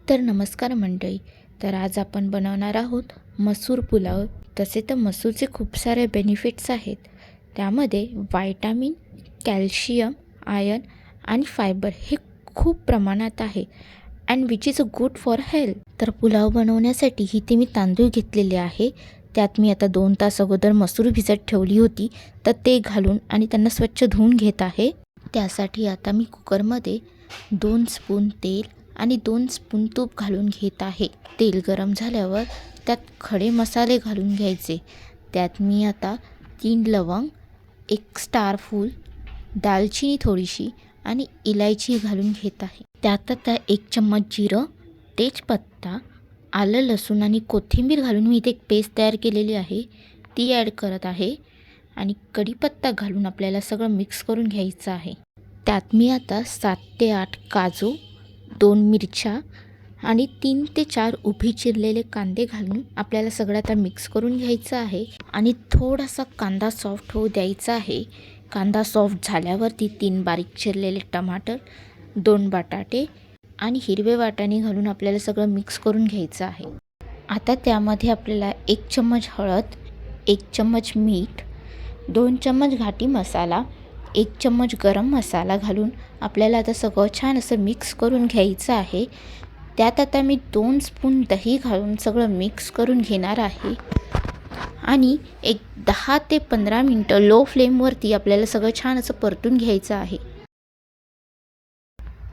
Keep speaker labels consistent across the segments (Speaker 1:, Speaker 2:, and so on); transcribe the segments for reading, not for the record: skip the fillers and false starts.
Speaker 1: तर नमस्कार मंडळी. तर आज आपण बनवणार आहोत मसूर पुलाव. तसे तर मसूरचे खूप सारे बेनिफिट्स आहेत. त्यामध्ये व्हायटामिन, कॅल्शियम, आयर्न आणि फायबर हे खूप प्रमाणात आहे and which is good for health. तर पुलाव बनवण्यासाठी इथे मी तांदूळ घेतलेले आहे. त्यात मी आता 2 तास अगोदर मसूर भिजत ठेवली होती, तर ते घालून आणि त्यांना स्वच्छ धुवून घेत आहे. त्यासाठी आता मी कुकरमध्ये 2 स्पून तेल आणि 2 स्पून तूप घालून घेत आहे. तेल गरम झाल्यावर त्यात खडे मसाले घालून घ्यायचे. त्यात मी आता 3 लवंग, 1 स्टार फूल, दालचिनी थोडीशी आणि इलायची घालून घेत आहे. त्यात आता 1 चम्मच जिरं, तेजपत्ता, आलं, लसूण आणि कोथिंबीर घालून मी इथे एक पेस्ट तयार केलेली आहे, ती ॲड करत आहे. आणि कढीपत्ता घालून आपल्याला सगळं मिक्स करून घ्यायचं आहे. त्यात मी आता 7 ते 8 काजू, 2 मिरच्या आणि 3 ते 4 उभी चिरलेले कांदे घालून आपल्याला सगळं आता मिक्स करून घ्यायचं आहे. आणि थोडासा कांदा सॉफ्ट होऊ द्यायचा आहे. कांदा सॉफ्ट झाल्यावरती 3 बारीक चिरलेले टमाटर, 2 बटाटे आणि हिरवे वाटाणे घालून आपल्याला सगळं मिक्स करून घ्यायचं आहे. आता त्यामध्ये आपल्याला 1 चम्मच हळद, 1 चम्मच मीठ, 2 चम्मच घाटी मसाला, 1 चम्मच गरम मसाला घालून आपल्याला आता सगळं छान असं मिक्स करून घ्यायचं आहे. त्यात आता मी 2 स्पून दही घालून सगळं मिक्स करून घेणार आहे. आणि एक 10 ते 15 मिनटं लो फ्लेमवरती आपल्याला सगळं छान असं परतून घ्यायचं आहे.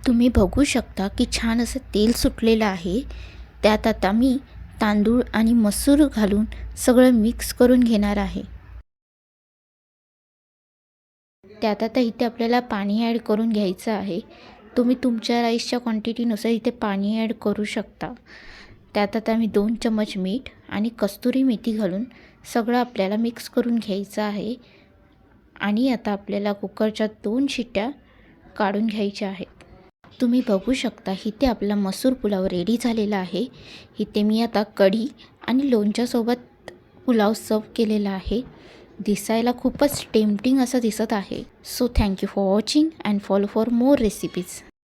Speaker 1: तुम्ही बघू शकता की छान असं तेल सुटलेलं आहे. त्यात आता मी तांदूळ आणि मसूर घालून सगळं मिक्स करून घेणार आहे. त्यात आता इथे आपल्याला पाणी ॲड करून घ्यायचं आहे. तुम्ही तुमच्या राईसच्या क्वांटिटीनुसार इथे पाणी ॲड करू शकता. त्यात आता मी 2 चम्मच मीठ आणि कस्तुरी मेथी घालून सगळं आपल्याला मिक्स करून घ्यायचं आहे. आणि आता आपल्याला कुकरच्या 2 शिट्ट्या काढून घ्यायच्या आहेत. तुम्ही बघू शकता इथे आपला मसूर पुलाव रेडी झालेला आहे. इथे मी आता कढी आणि लोणच्यासोबत पुलाव सर्व केलेला आहे. दिसायला खूपच टेम्पटिंग असं दिसत आहे. So thank you for watching and follow for more recipes.